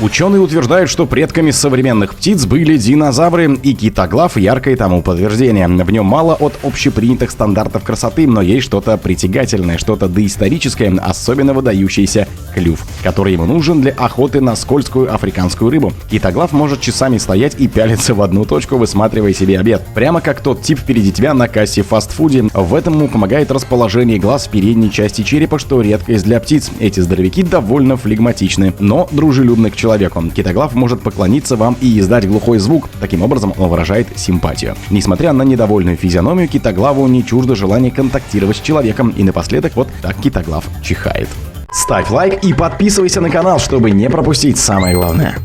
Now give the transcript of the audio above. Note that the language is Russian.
Ученые утверждают, что предками современных птиц были динозавры, и китоглав – яркое тому подтверждение. В нем мало от общепринятых стандартов красоты, но есть что-то притягательное, что-то доисторическое, особенно выдающийся клюв, который ему нужен для охоты на скользкую африканскую рыбу. Китоглав может часами стоять и пялиться в одну точку, высматривая себе обед. Прямо как тот тип впереди тебя на кассе в фастфуде. В этом ему помогает расположение глаз в передней части черепа, что редкость для птиц. Эти здоровяки довольно флегматичны, но дружелюбны к человеку. Китоглав может поклониться вам и издать глухой звук. Таким образом, он выражает симпатию. Несмотря на недовольную физиономию, китоглаву не чуждо желание контактировать с человеком. И напоследок вот так китоглав чихает. Ставь лайк и подписывайся на канал, чтобы не пропустить самое главное.